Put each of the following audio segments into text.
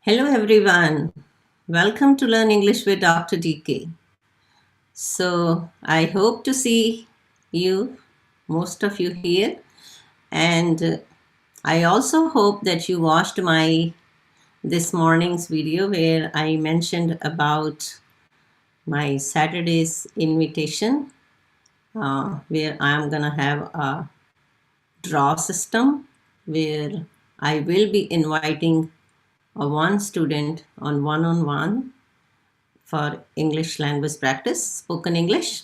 Hello everyone, welcome to Learn English with Dr. DK. So I hope to see you, most of you here, and I also hope that you watched this morning's video where I mentioned about my Saturday's invitation, where I'm gonna have a draw system where I will be inviting one student on one-on-one for English language practice, spoken English.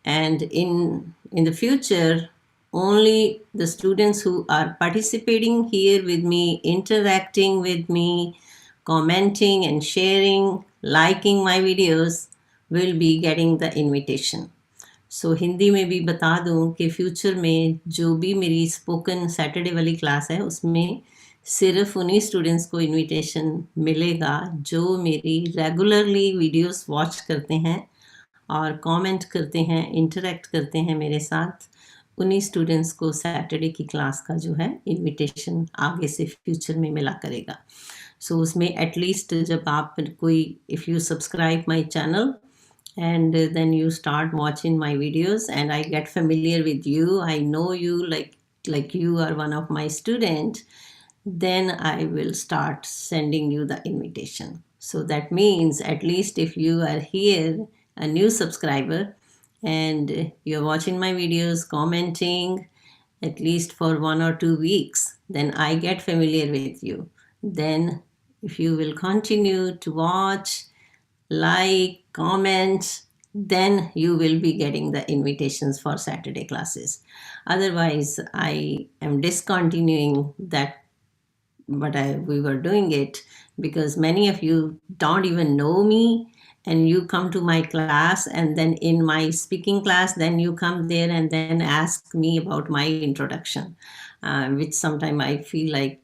And in the future, only the students who are participating here with me, interacting with me, commenting and sharing, liking my videos will be getting the invitation. सो हिंदी में भी बता दूं कि future में जो भी मेरी spoken Saturday वाली क्लास है उसमें सिर्फ उन्हीं स्टूडेंट्स को इनविटेशन मिलेगा जो मेरी रेगुलरली वीडियोस वॉच करते हैं और कमेंट करते हैं, इंटरेक्ट करते हैं मेरे साथ. उन्हीं स्टूडेंट्स को सैटरडे की क्लास का जो है इनविटेशन आगे से फ्यूचर में मिला करेगा. सो उसमें एटलीस्ट जब आप कोई if you subscribe my channel and then you start watching my videos and I get familiar with you, I know you like you are one of my students, then I will start sending you the invitation. So that means at least if you are here, a new subscriber, and you're watching my videos, commenting at least for 1 or 2 weeks, then I get familiar with you. Then if you will continue to watch, like, comment, then you will be getting the invitations for Saturday classes. Otherwise, I am discontinuing that but we were doing it because many of you don't even know me and you come to my class and then in my speaking class then you come there and then ask me about my introduction, which sometimes I feel like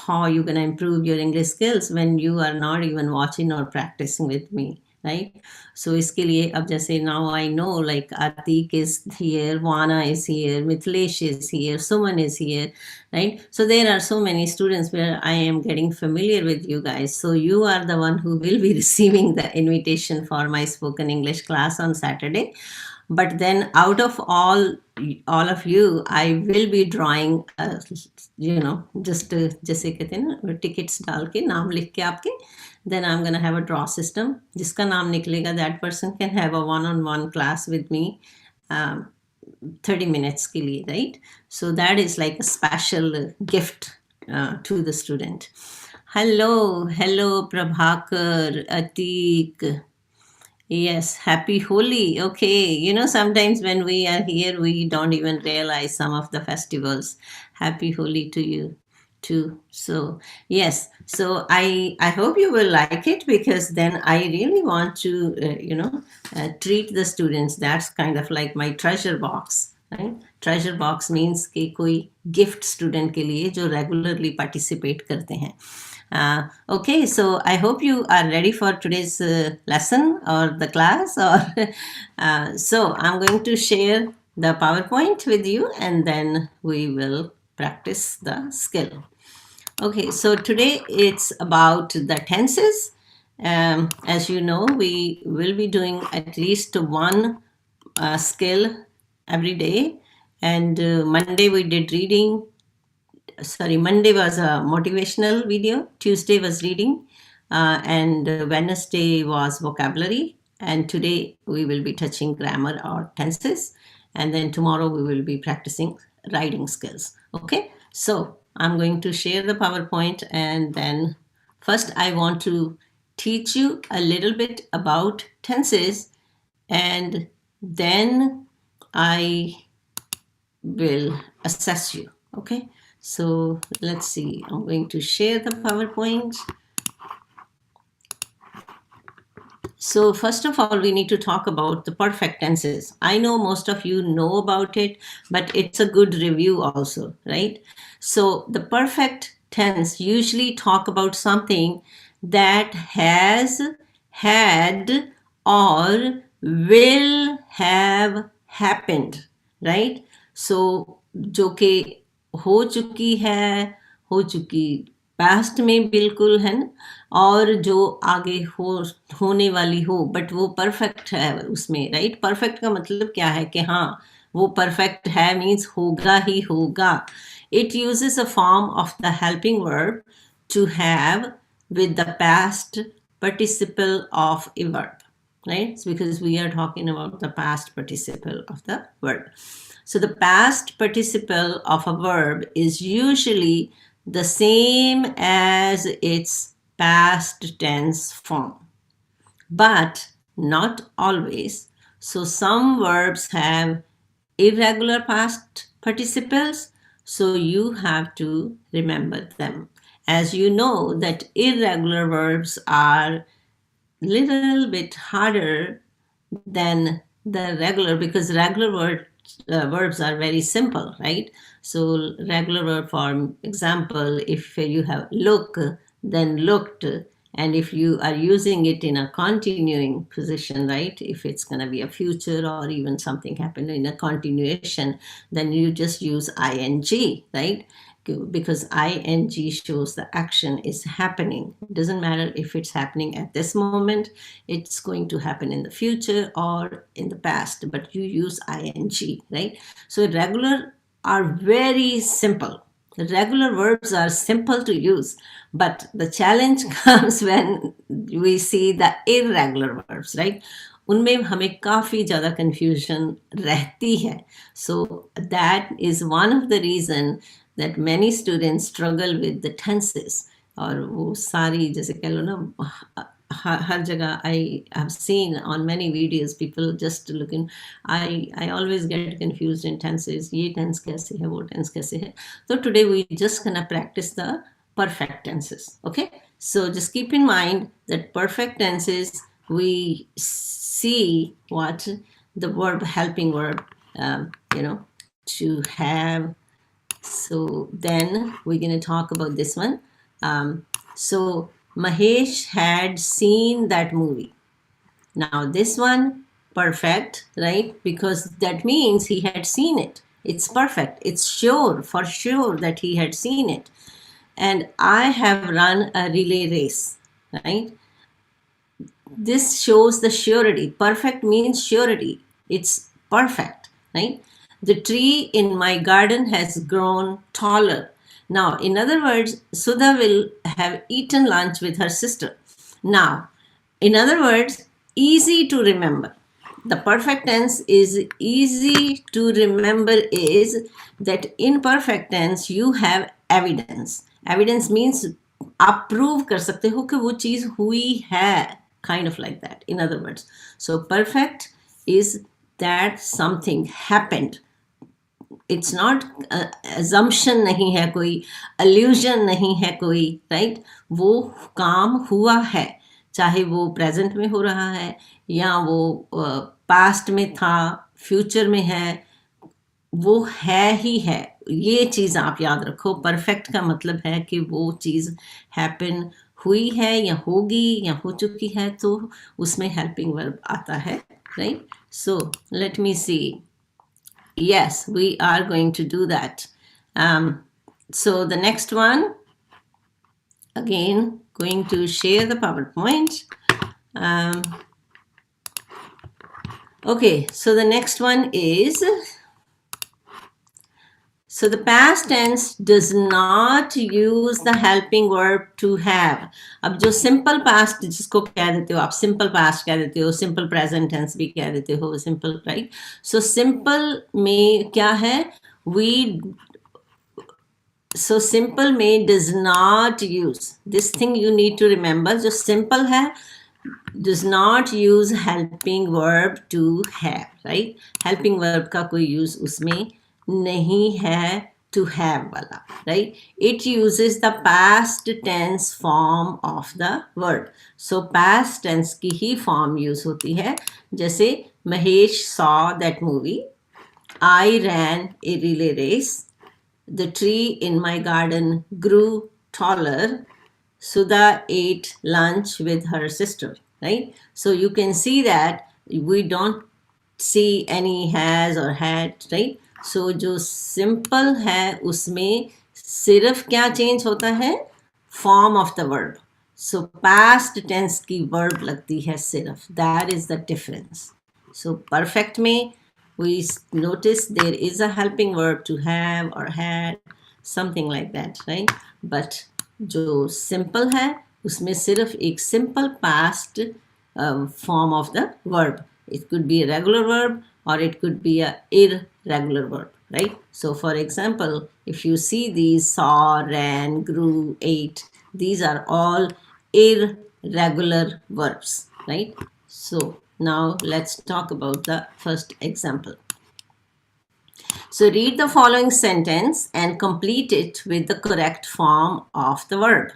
how are you going to improve your English skills when you are not even watching or practicing with me, right? So इसके लिए अब जैसे now I know like Atik is here, Vana is here, Mithilesh is here, Suman is here, right? So there are so many students where I am getting familiar with you guys. So you are the one who will be receiving the invitation for my spoken English class on Saturday. But then out of all of you, I will be drawing, just जैसे कहते हैं ना tickets डाल के नाम लिख के आपके, then I'm gonna have a draw system. जिसका नाम निकलेगा that person can have a one-on-one class with me, 30 minutes के लिए, right? So that is like a special gift to the student. Hello Prabhakar, Atik. Yes, happy Holi. Okay, sometimes when we are here, we don't even realize some of the festivals. Happy Holi to you too. So yes, so I hope you will like it because then I really want to treat the students. That's kind of like my treasure box, right? Treasure box means कि कोई gift student के लिए जो regularly participate करते हैं. Okay, so I hope you are ready for today's lesson or the class. So I'm going to share the PowerPoint with you and then we will practice the skill. Okay, so today it's about the tenses. As you know, we will be doing at least one skill every day. And Monday we did reading. Monday was a motivational video, Tuesday was reading, and Wednesday was vocabulary, and today we will be touching grammar or tenses, and then tomorrow we will be practicing writing skills. Okay, so I'm going to share the PowerPoint, and then first I want to teach you a little bit about tenses, and then I will assess you. Okay, so let's see, I'm going to share the PowerPoint. So first of all, we need to talk about the perfect tenses. I know most of you know about it, but it's a good review also, right? So the perfect tense usually talk about something that has, had, or will have happened, right? So जो कि हो चुकी है, हो चुकी past में बिल्कुल है ना, और जो आगे होने वाली हो, बट वो परफेक्ट है उसमें, राइट। परफेक्ट का मतलब क्या है कि हाँ वो परफेक्ट है, मीन्स होगा ही होगा. It uses a form of the helping verb to have with the past participle of a verb, right? It's because we are talking about the past participle of the verb. So the past participle of a verb is usually the same as its past tense form, but not always. So some verbs have irregular past participles, so you have to remember them. As you know that irregular verbs are little bit harder than the regular, because regular verbs are very simple, right? So regular verb form, example, if you have look, then looked, and if you are using it in a continuing position, right, if it's going to be a future or even something happened in a continuation, then you just use ing, right? Because ing shows the action is happening. It doesn't matter if it's happening at this moment, it's going to happen in the future or in the past, but you use ing, right? So regular are very simple. The regular verbs are simple to use, but the challenge comes when we see the irregular verbs, right? उनमें हमें काफ़ी ज़्यादा confusion रहती है. So that is one of the reason that many students struggle with the tenses. और वो सारी जैसे कह लो ना हर जगह I have seen on many videos people just looking. I always get confused in tenses. ये tense कैसे है, वो tense कैसे है. So today we just gonna practice the perfect tenses. Okay. So just keep in mind that perfect tenses we see what the verb, helping verb, to have. So then we're going to talk about this one. So Mahesh had seen that movie. Now this one, perfect, right? Because that means he had seen it. It's perfect. It's sure, for sure that he had seen it. And I have run a relay race, right? This shows the surety. Perfect means surety. It's perfect, right? The tree in my garden has grown taller. Now, in other words, Sudha will have eaten lunch with her sister. Now, in other words, easy to remember. The perfect tense is easy to remember is that in perfect tense you have evidence. Evidence means आप prove कर सकते हो कि वो चीज हुई है, kind of like that, in other words. So perfect is that something happened. It's not assumption नहीं है कोई, allusion नहीं है कोई, right? वो काम हुआ है, चाहे वो present में हो रहा है या वो past में था, future में है, वो है ही है. ये चीज़ आप याद रखो. परफेक्ट का मतलब है कि वो चीज़ हैपन हुई है या होगी या हो चुकी है, तो उसमें हेल्पिंग वर्ब आता है, right? So let me see. Yes, we are going to do that. So the next one, again, going to share the PowerPoint. Okay, so the next one is, so the past tense does not use the helping verb to have. अब जो simple past जिसको कह देते हो आप, simple past कह देते हो, simple present tense भी कह देते हो, simple, right? So simple में क्या है? So simple में does not use. This thing you need to remember. जो simple है does not use helping verb to have, right? Helping verb का कोई use उसमें नहीं है to have वाला, right? It uses the past tense form of the word. So past tense की ही form use होती है. जैसे Mahesh saw that movie. I ran a relay race. The tree in my garden grew taller. Sudha ate lunch with her sister, right? So you can see that we don't see any has or had, right? So जो simple है उसमें सिर्फ क्या change होता है? form of the verb. So past tense की verb लगती है सिर्फ. That is the difference. So perfect में we notice there is a helping verb to have or had, something like that, right? But जो simple है उसमें सिर्फ एक simple past form of the verb. It could be a regular verb or it could be a irregular verb, right? So for example, if you see these saw, ran, grew, ate, these are all irregular verbs, right? So now let's talk about the first example. So read the following sentence and complete it with the correct form of the verb.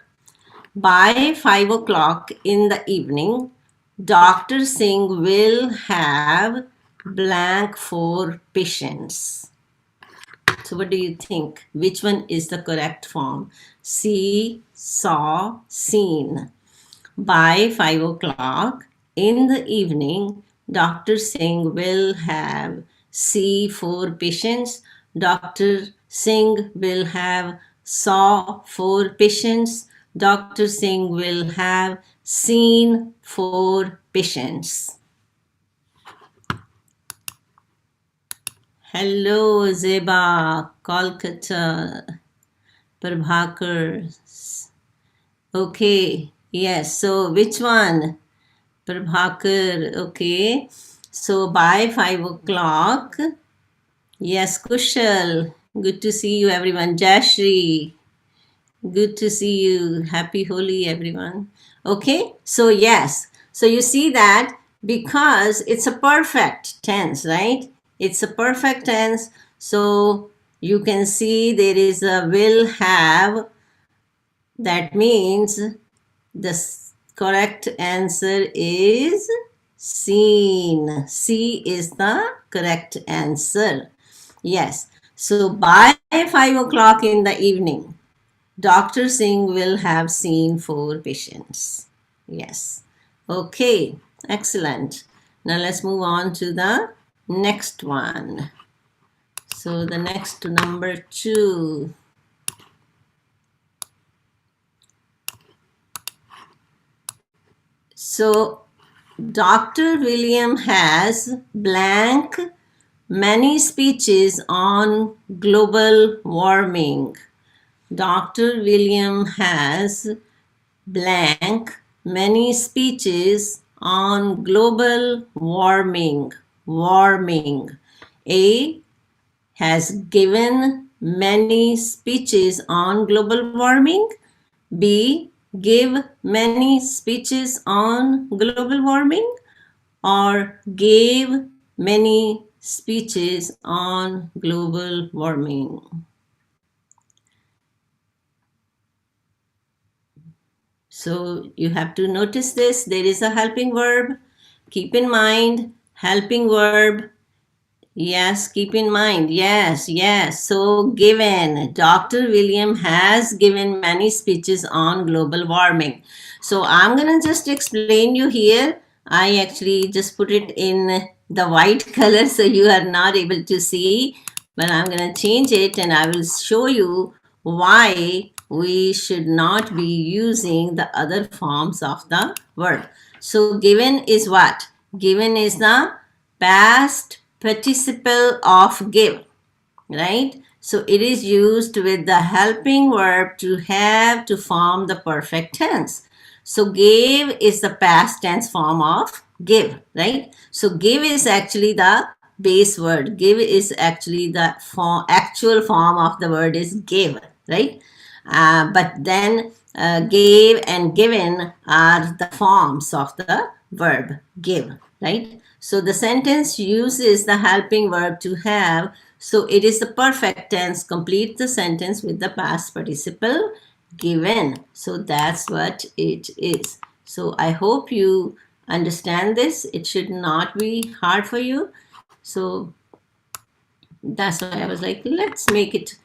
By 5 o'clock in the evening, Dr. Singh will have blank for patients. So what do you think? Which one is the correct form? See, saw, seen. By 5 o'clock in the evening, Dr. Singh will have see for patients. Dr. Singh will have saw for patients. Dr. Singh will have seen for patients. Hello, Zeba, Kolkata, Prabhakar. Okay, yes, so which one? Prabhakar, okay. So by 5 o'clock, yes, Kushal, good to see you everyone. Jashri, good to see you. Happy Holi, everyone. Okay, so yes. So you see that because it's a perfect tense, right? It's a perfect tense. So you can see there is a will have. That means the correct answer is seen. C is the correct answer. Yes. So by 5 o'clock in the evening, Dr. Singh will have seen 4 patients. Yes. Okay. Excellent. Now let's move on to the next one. So the next number 2. So Dr. William has blank many speeches on global warming. Dr. William has blank many speeches on global warming. Warming. A has given many speeches on global warming. B give many speeches on global warming, or gave many speeches on global warming. So you have to notice this. There is a helping verb. Keep in mind, helping verb. Yes, keep in mind. Yes, yes. So given, Dr. William has given many speeches on global warming. So I'm going to just explain you here. I actually just put it in the white color so you are not able to see. But I'm going to change it and I will show you why we should not be using the other forms of the verb. So given is what? Given is the past participle of give, right? So it is used with the helping verb to have to form the perfect tense. So gave is the past tense form of give, right? So give is actually the base word. Give is actually the actual form of the word is give, right? But then gave and given are the forms of the verb give, right? So the sentence uses the helping verb to have. So it is the perfect tense. Complete the sentence with the past participle given. So that's what it is. So I hope you understand this. It should not be hard for you. So that's why I was like, let's make it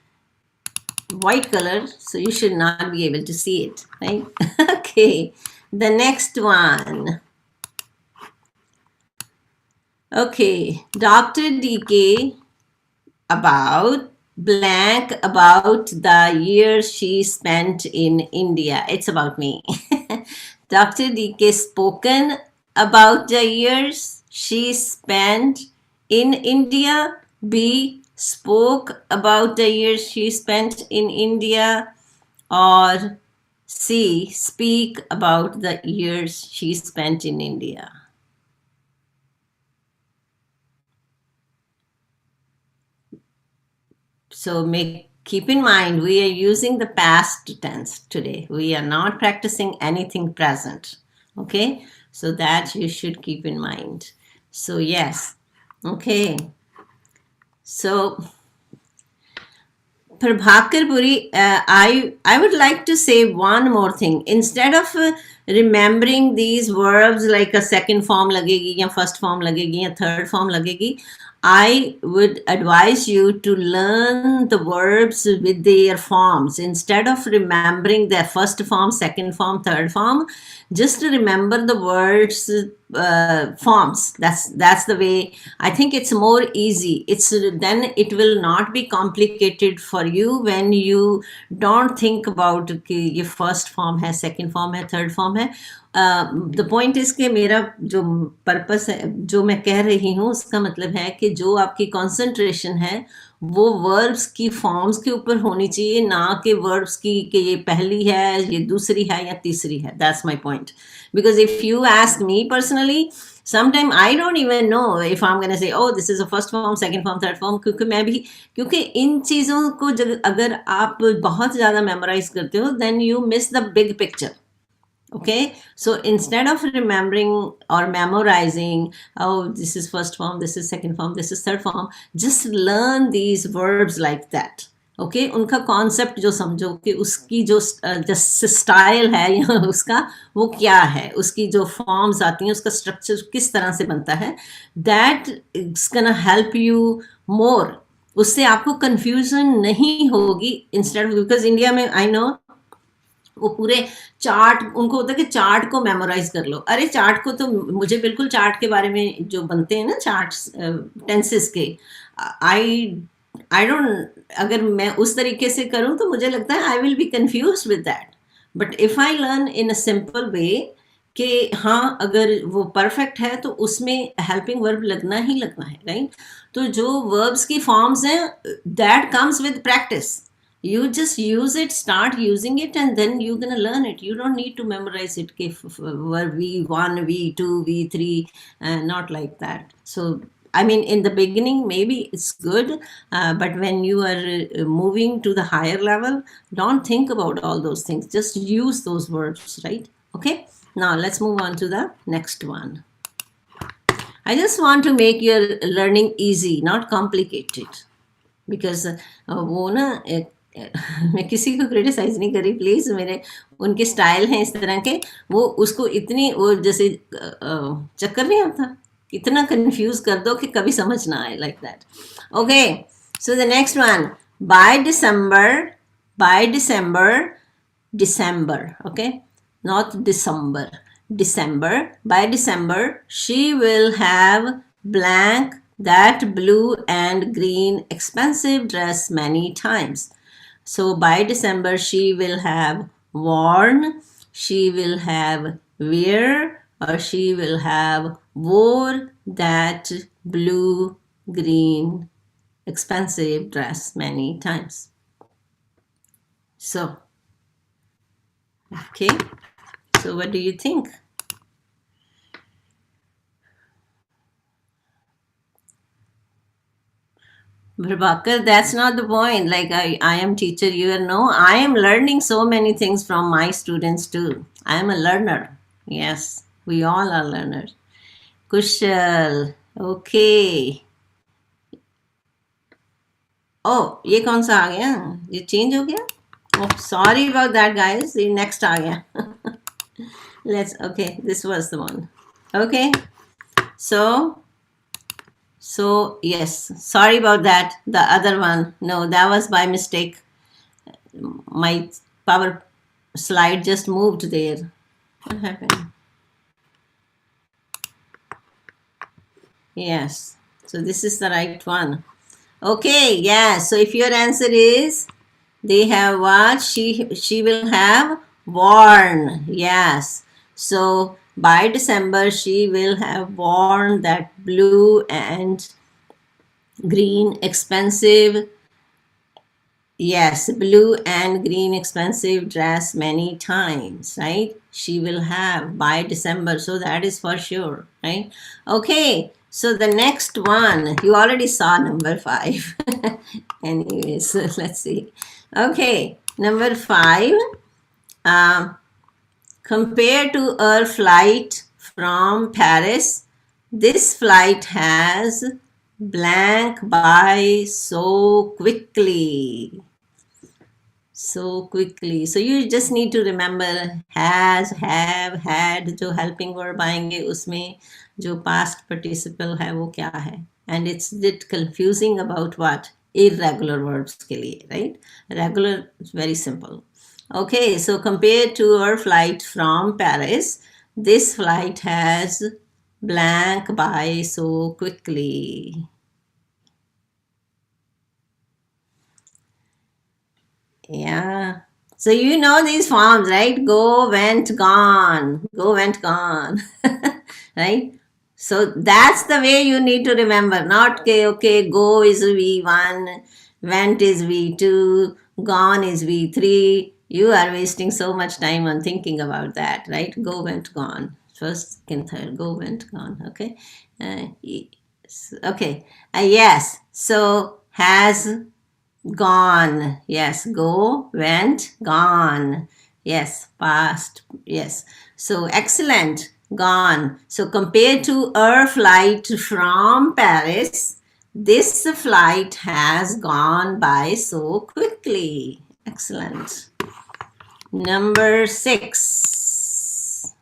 white color so you should not be able to see it, right? Okay, the next one. Okay, Dr. DK about blank about the years she spent in India. It's about me. Dr. DK spoken about the years she spent in India. B, spoke about the years she spent in India. Or C, speak about the years she spent in India. So keep in mind, we are using the past tense today. We are not practicing anything present. Okay, so that you should keep in mind. So yes, okay. So Prabhakar Puri, I would like to say one more thing. Instead of remembering these verbs like a second form lagegi, या first form lagegi, या third form lagegi, I would advise you to learn the verbs with their forms. Instead of remembering their first form, second form, third form, just remember the words forms. That's the way. I think it's more easy. It's then it will not be complicated for you when you don't think about कि ये first form है, second form है, third form है. The point is कि मेरा जो purpose है, जो मैं कह रही हूँ, उसका मतलब है कि जो आपकी कंसंट्रेशन है वो वर्ब्स की फॉर्म्स के ऊपर होनी चाहिए, ना कि वर्ब्स की कि ये पहली है, ये दूसरी है या तीसरी है. That's my point. Because if you ask me personally, sometimes I don't even know if I'm going to say, oh, this is a first form, second form, third form, क्योंकि इन चीज़ों को अगर आप बहुत ज़्यादा मेमोराइज करते हो, then you miss the big picture. Okay, so instead of remembering or memorizing, oh, this is first form, this is second form, this is third form, just learn these verbs like that. Okay उनका concept जो समझो कि उसकी जो style है या उसका वो क्या है, उसकी जो फॉर्म्स आती हैं, उसका स्ट्रक्चर किस तरह से बनता है, that it's gonna help you more. उससे आपको कंफ्यूजन नहीं होगी. इंस्टेड बिकॉज इंडिया में आई नो वो पूरे चार्ट, उनको होता है कि चार्ट को मेमोराइज कर लो. अरे चार्ट को तो मुझे बिल्कुल चार्ट के बारे में जो बनते हैं ना चार्ट्स टेंसेस के, आई डोंट, अगर मैं उस तरीके से करूं तो मुझे लगता है I will be confuse with that. But if I learn in a simple way कि हाँ अगर वो परफेक्ट है तो उसमें हेल्पिंग वर्ब लगना ही लगना है, राइट. तो जो वर्ब्स की फॉर्म्स हैं that comes with practice. You just use it, start using it, and then you're going to learn it. You don't need to memorize it verb V1, V2, V3, not like that. So I mean in the beginning maybe it's good, but when you are moving to the higher level, don't think about all those things, just use those words, right? Okay, now let's move on to the next one. I just want to make your learning easy, not complicated, because वो ना मैं किसी को criticise नहीं करी please, मेरे उनके style हैं इस तरह के, वो उसको इतनी वो जैसे चक्कर नहीं आता, इतना कंफ्यूज कर दो कि कभी समझ ना आए, like that. Okay, so the next one, by December, okay, not दिसंबर, December. By December she will have blank that blue and green expensive dress many times. So by December she will have worn, she will have wear, or she will have wore that blue green expensive dress many times. So okay, so what do you think? Prabhakar, that's not the point. Like I am teacher, you know, I am learning so many things from my students too. I am a learner. Yes, we all are learners. Kushal, okay. Oh, ये कौन सा आ गया? ये change हो गया? Oh, sorry about that, guys. The next आ गया. Okay, this was the one. Okay, so yes, sorry about that. The other one, no, that was by mistake. My power slide just moved there. What happened? Yes, so this is the right one. Okay, yeah. So if your answer is they have what? She will have worn. Yes. So by December she will have worn that blue and green expensive, yes, blue and green expensive dress many times, right? She will have by December, so that is for sure, right? Okay, so the next one, you already saw number 5. Anyways, let's see. Okay, number 5, uh, compared to our flight from Paris, this flight has blank by so quickly. So quickly. So you just need to remember has, have, had. जो helping verb आएंगे उसमें जो past participle है वो क्या है. And it's a bit confusing about what? Irregular verbs के लिए, right? Regular is very simple. Okay, so compared to our flight from Paris, this flight has blank by so quickly. Yeah. So you know these forms, right? Go, went, gone. Go, went, gone. Right? So that's the way you need to remember. Not okay, go is V1, went is V2, gone is V3. You are wasting so much time on thinking about that, right? Go, went, gone. First, second, third. Go, went, gone. Okay. Okay. Yes. So has gone. Yes. Go, went, gone. Yes. Past. Yes. So excellent. Gone. So compared to our flight from Paris, this flight has gone by so quickly. Excellent. Number 6.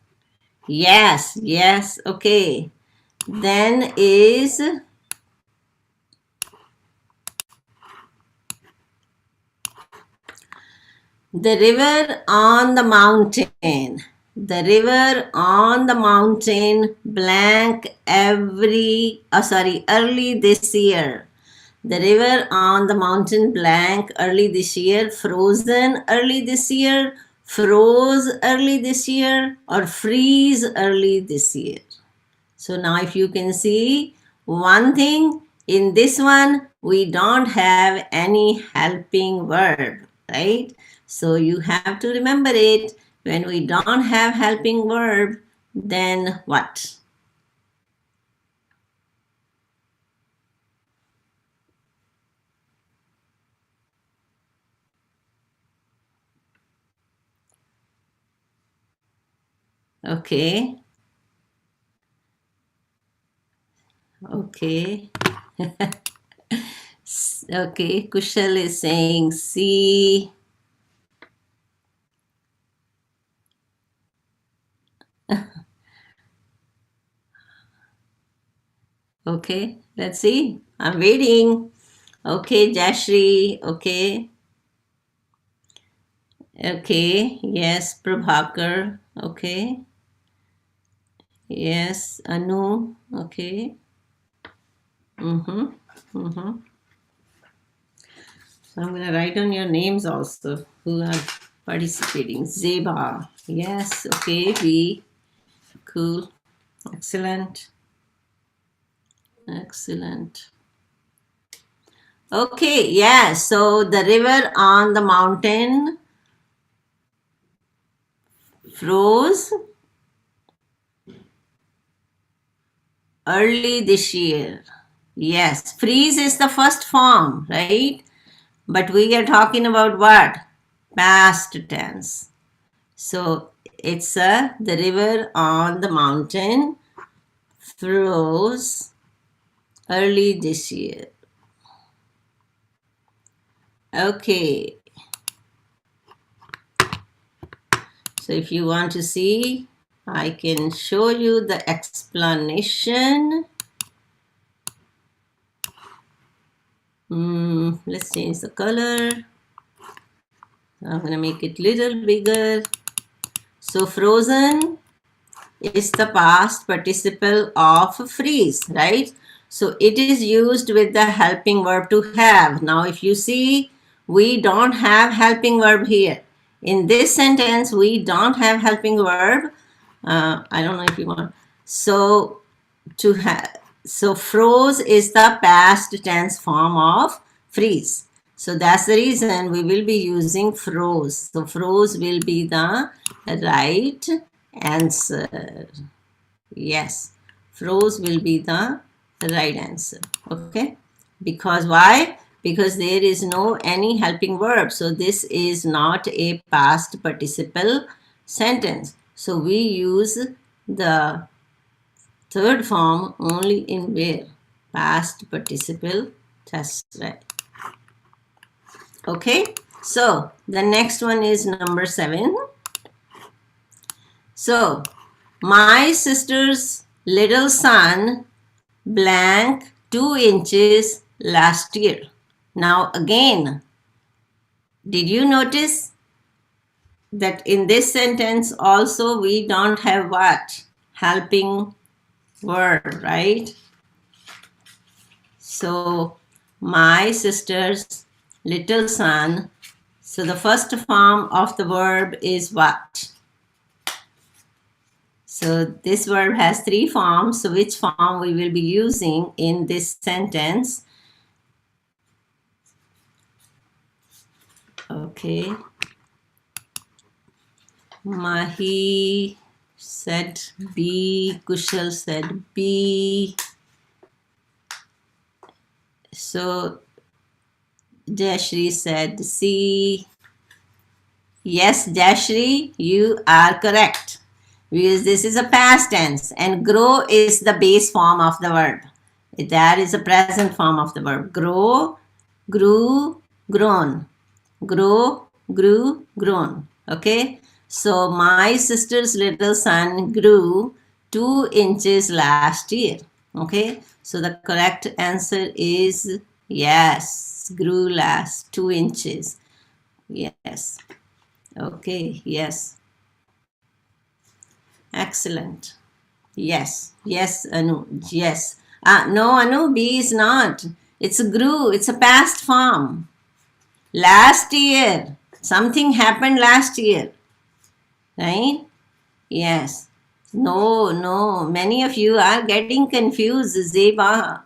Yes. Yes. Okay. Then is the river on the mountain. The river on the mountain blank early this year. The river on the mountain blank early this year, frozen early this year, froze early this year, or freeze early this year. So now if you can see one thing, in this one, we don't have any helping verb, right? So you have to remember it. When we don't have helping verb, then what? Okay. Okay. Okay, Kushal is saying C. Okay, let's see. I'm waiting. Okay, Jashri. Okay. Okay, yes, Prabhakar. Okay. Yes, Anu. Okay. Mm-hmm. Mm-hmm. So I'm going to write on your names also who are participating. Zeba. Yes, okay. B. Cool. Excellent. Excellent. Okay, yeah. So the river on the mountain froze early this year. Yes, freeze is the first form, right? But we are talking about what? Past tense. So it's the river on the mountain froze early this year. Okay. So if you want to see, I can show you the explanation. Let's change the color. I'm going to make it a little bigger. So frozen is the past participle of freeze, right? So it is used with the helping verb to have. Now if you see, we don't have helping verb here. In this sentence, we don't have helping verb. I don't know if you want. So to have, so froze is the past tense form of freeze. So that's the reason we will be using froze. So froze will be the right answer. Yes, froze will be the right answer. Okay, because why? Because there is no any helping verb. So this is not a past participle sentence. So we use the third form only in where? Past participle test, right? Okay, so the next one is number 7. So my sister's little son blank 2 inches last year. Now again, did you notice that in this sentence also we don't have what? Helping verb, right? So my sister's little son. So the first form of the verb is what? So this verb has 3 forms. So which form we will be using in this sentence? Okay. Mahi said B. Kushal said B. So Jashri said C. Yes, Jashri, you are correct. Because this is a past tense and grow is the base form of the verb. That is the present form of the verb. Grow, grew, grown. Grow, grew, grown. Okay. So my sister's little son grew 2 inches last year. Okay. So the correct answer is yes. Grew last 2 inches. Yes. Okay. Yes. Excellent. Yes. Yes, Anu. Yes. No, Anu, B is not. It's a grew. It's a past form. Last year. Something happened last year. Right? Yes. No, no. Many of you are getting confused. Zeba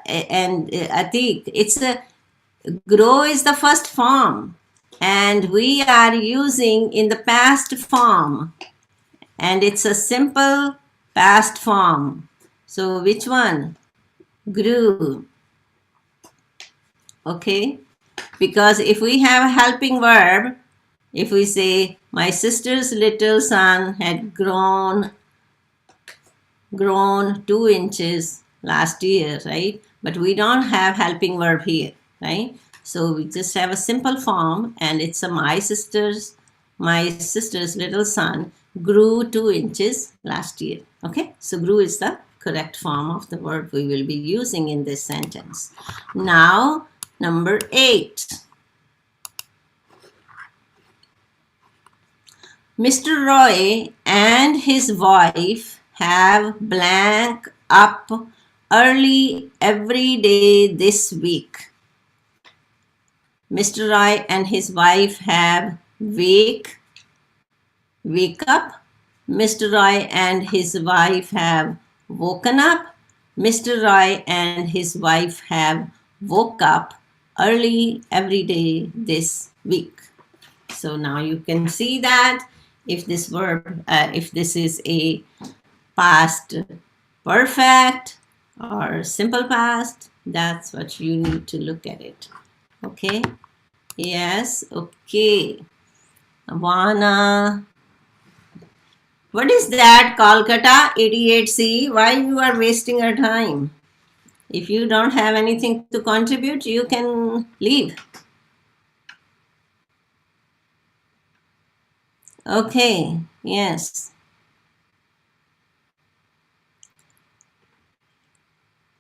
and Atik. It's a grow is the first form. And we are using in the past form. And it's a simple past form. So which one? Grew. Okay. Because if we have a helping verb, if we say, my sister's little son had grown 2 inches last year, right? But we don't have helping verb here, right? So we just have a simple form and it's a my sister's little son grew 2 inches last year. Okay, so grew is the correct form of the verb we will be using in this sentence. Now, number 8. Mr. Roy and his wife have blank up early every day this week. Mr. Roy and his wife have wake up. Mr. Roy and his wife have woken up. Mr. Roy and his wife have woke up early every day this week. So now you can see that if this verb, if this is a past perfect or simple past, that's what you need to look at it. Okay. Yes. Okay. Vana. What is that, Kolkata 88C? Why you are wasting your time? If you don't have anything to contribute, you can leave. Okay. Yes.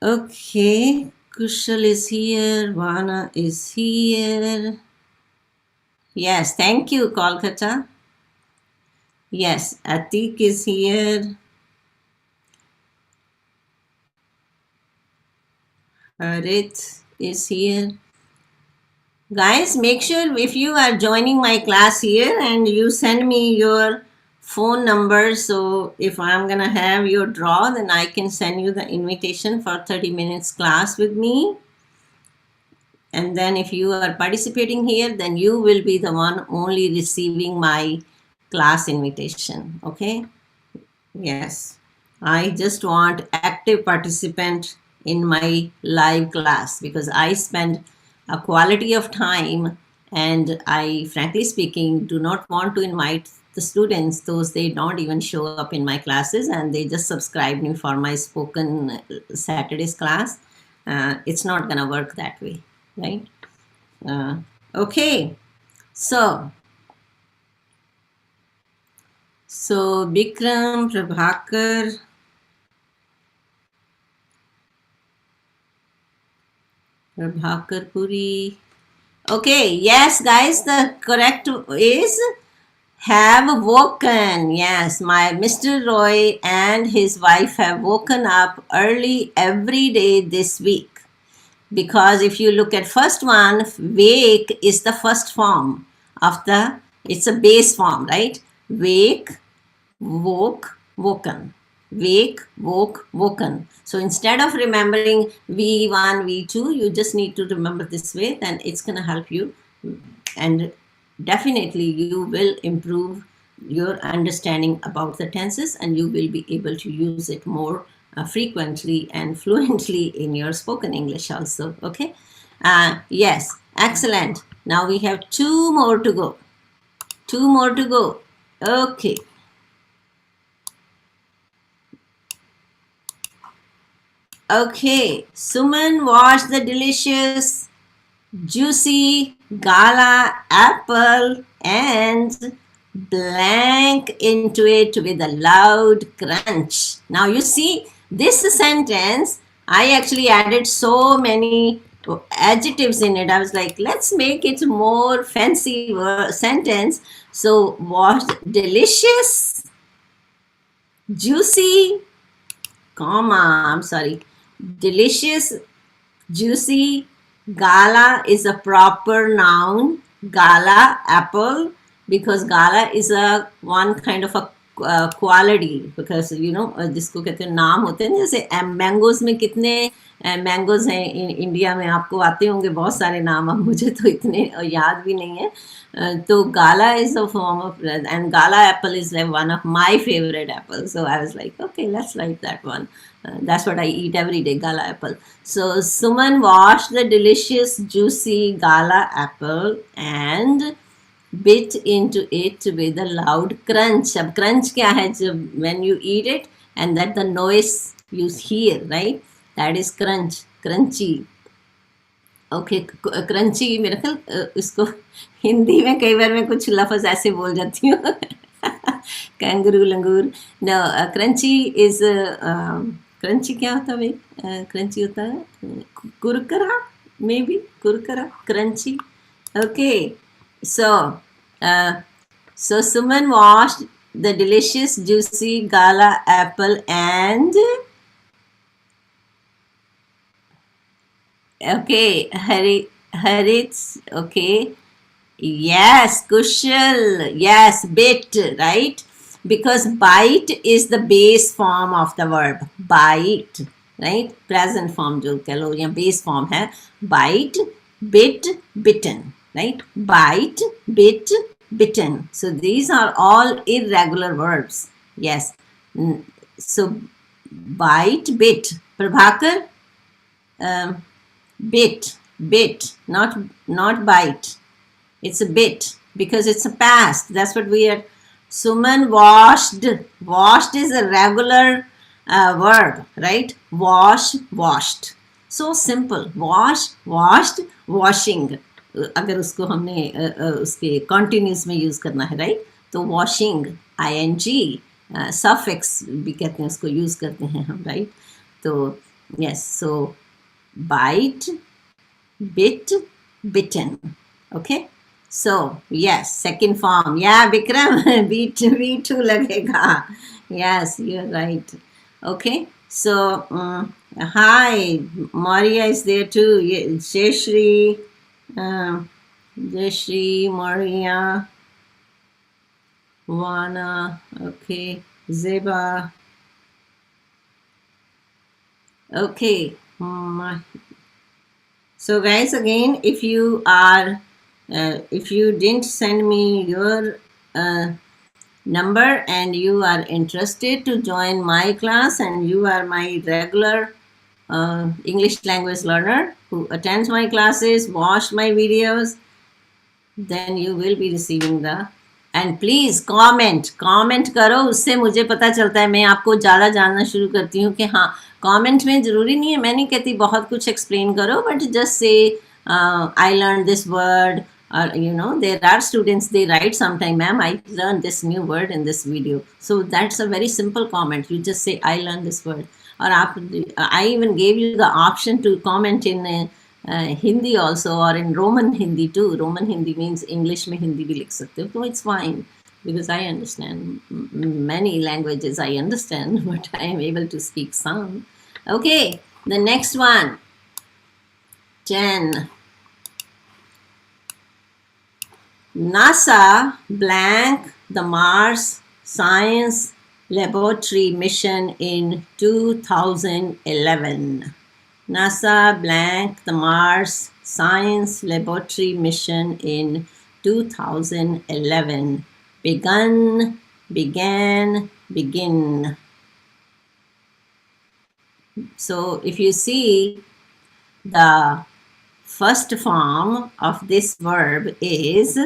Okay, Kushal is here, Vana is here. Yes, thank you, Kolkata. Yes, Atik is here. Harith is here. Guys, make sure if you are joining my class here and you send me your phone number, so if I'm gonna have your draw, then I can send you the invitation for 30 minutes class with me. And then if you are participating here, then you will be the one only receiving my class invitation. Okay? Yes. I just want active participant in my live class because I spend a quality of time, and I, frankly speaking, do not want to invite the students, those they don't even show up in my classes and they just subscribe me for my spoken Saturdays class. It's not gonna work that way, right? Okay, so Bikram, Prabhakar Puri. Okay, yes, guys, the correct is have woken. Yes, my Mr. Roy and his wife have woken up early every day this week. Because if you look at first one, wake is the first form of the, it's a base form, right? Wake, woke, woken. Wake, woke, woken. So instead of remembering V1, V2, you just need to remember this way, then it's going to help you. And definitely you will improve your understanding about the tenses, and you will be able to use it more frequently and fluently in your spoken English also. Okay. Yes, excellent. Now we have two more to go. Two more to go. Okay. Okay, Suman washed the delicious, juicy gala apple and blank into it with a loud crunch. Now you see, this sentence, I actually added so many adjectives in it. I was like, let's make it more fancy sentence. So, washed, delicious, juicy, comma, I'm sorry, delicious, juicy, gala is a proper noun. Gala apple, because gala is a one kind of a quality, because you know जिसको कहते हैं नाम होते हैं, जैसे mangoes में कितने mangoes हैं इंडिया में, आपको आते होंगे बहुत सारे नाम, अब मुझे तो इतने याद भी नहीं है. तो gala is a form of, and gala apple is like one of my favorite apples, so I was like, okay, let's write that one. That's what I eat every day, gala apple. So Suman washed the delicious juicy gala apple and bit into it with a loud crunch. अब crunch क्या है? जब when you eat it and that the noise you hear, right? That is crunch, crunchy. Okay, crunchy मेरे ख्याल इसको हिंदी में कई बार मैं कुछ लफ्ज़ ऐसे बोल जाती हूँ. Kangaroo langur. No, crunchy is, crunchy क्या होता है भाई? क्रंची होता है कुरकुरा, मे बी कुरकुरा, crunchy. Okay, so Suman washed the delicious juicy gala apple and okay, Harith, okay, yes, Kushal, yes, bit, right? Because bite is the base form of the verb, bite, right? Present form जो कह लो या base form है, bite, bit, bitten, right? Bite, bit, bitten. So these are all irregular verbs. Yes. So bite, bit. Prabhakar, bit, not bite. It's a bit because it's a past. That's what we are. Suman washed is a regular verb, right? Washed. So simple. Washed, washing. अगर उसको हमने उसके continuous में use करना है, right? तो washing, ing, suffix भी कहते हैं, उसको use करते हैं हम, right? तो yes, so bite, bit, bitten. Okay, so yes, second form. Yeah, Bikram, B2 लगेगा. Yes, you're right. Okay, so Hi, Maria is there too. Jayashri, Jayashri, Maria, Vana, okay, Zeba, okay. So guys, again, if you didn't send me your number and you are interested to join my class and you are my regular English language learner who attends my classes, watch my videos, then you will be receiving the and please comment करो, उससे मुझे पता चलता है, मैं आपको ज़्यादा जानना शुरू करती हूँ कि हाँ कमेंट में ज़रूरी नहीं है, मैं नहीं कहती बहुत कुछ एक्सप्लेन करो, but just say I learn this word, or there are students, they write sometime, ma'am, I learned this new word in this video. So that's a very simple comment. You just say I learned this word. Or I even gave you the option to comment in Hindi also, or in Roman Hindi too. Roman Hindi means English में Hindi भी लिख सकते हो, so it's fine because I understand many languages. I understand, but I am able to speak some. Okay, the next one, 10. NASA blank the Mars Science Laboratory mission in 2011. NASA blank the Mars Science Laboratory mission in 2011. Began, began, begin. So if you see, the first form of this verb is,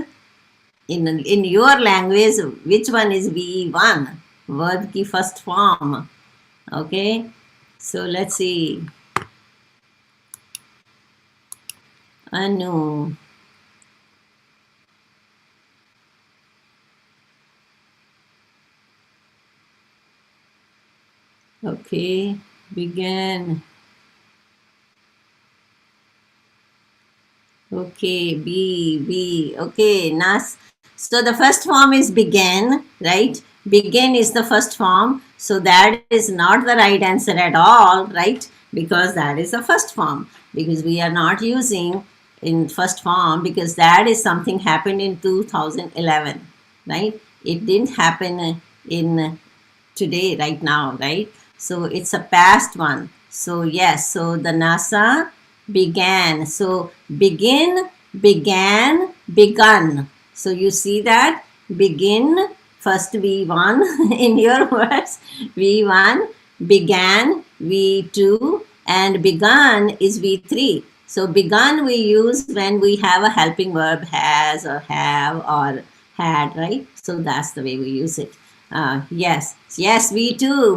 in your language, which one is V1? Verb ki first form. Okay, so let's see. Anu. Okay, began. Okay, B. Okay, Nas. So the first form is began, right? Begin is the first form. So that is not the right answer at all, right? Because that is the first form. Because we are not using in first form, because that is something happened in 2011, right? It didn't happen in today, right now, right? So it's a past one. So yes, so the NASA began. So begin, began, begun. So you see that begin, first V1 in your words, V1, began, V2, and begun is V3. So begun we use when we have a helping verb, has or have or had, right? So that's the way we use it. Yes, we too.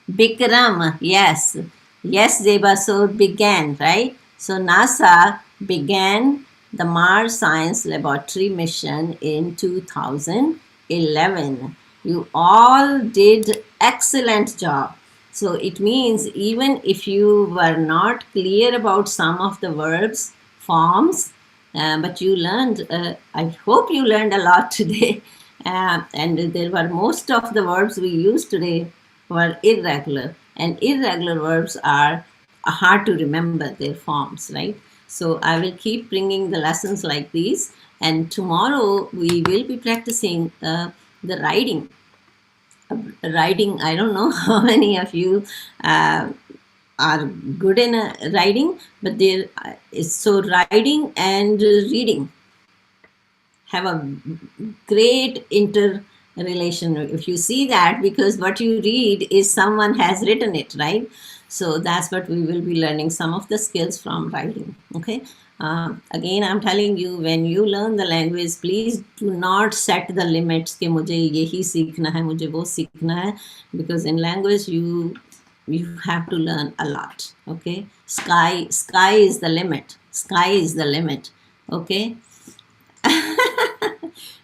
Bikram, yes. Yes, Zeba, so began, right? So NASA began the Mars Science Laboratory mission in 2011. You all did excellent job. So it means even if you were not clear about some of the verbs, forms, but you learned, I hope you learned a lot today. And there were most of the verbs we used today were irregular, and irregular verbs are hard to remember their forms, right? So I will keep bringing the lessons like these, and tomorrow we will be practicing the writing. I don't know how many of you are good in writing, but there is so writing and reading have a great interrelation. If you see that, because what you read is someone has written it, right? So that's what we will be learning, some of the skills from writing. Okay. Again, I'm telling you, when you learn the language, please do not set the limits कि मुझे यही सीखना है, मुझे वो सीखना है, because in language you have to learn a lot. Okay. Sky is the limit. Sky is the limit. Okay.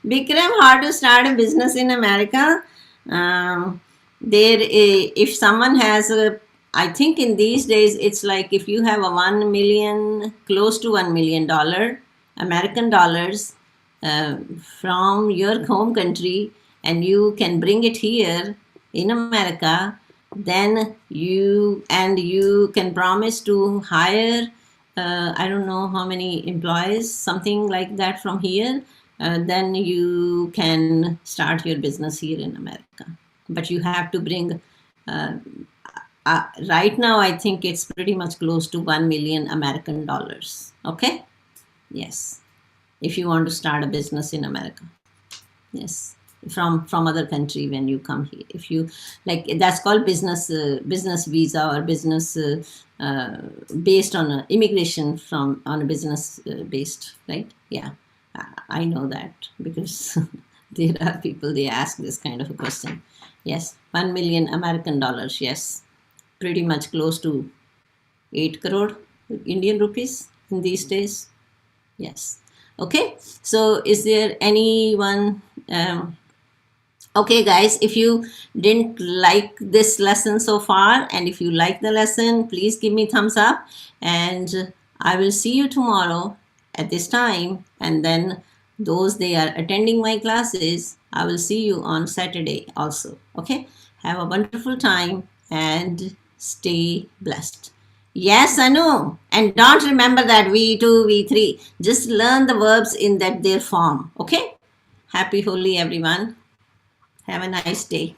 Bikram, how to start a business in America? If someone has I think in these days it's like if you have a $1 million, close to $1 million American dollars from your home country, and you can bring it here in America, then you can promise to hire I don't know how many employees, something like that from here, then you can start your business here in America. But you have to bring right now I think it's pretty much close to 1 million American dollars. Okay, yes, if you want to start a business in America. Yes, from other country when you come here, if you like, that's called business visa, or business based on immigration from on a business based, right? Yeah, I know that because there are people, they ask this kind of a question. Yes, 1 million American dollars. Yes, pretty much close to 8 crore Indian rupees in these days. Yes. Okay, so is there anyone okay guys, if you didn't like this lesson so far, and if you like the lesson, please give me thumbs up, and I will see you tomorrow at this time. And then those they are attending my classes, I will see you on Saturday also. Okay, have a wonderful time and stay blessed. Yes, I know. And don't remember that V2, V3. Just learn the verbs in that their form. Okay? Happy Holi, everyone. Have a nice day.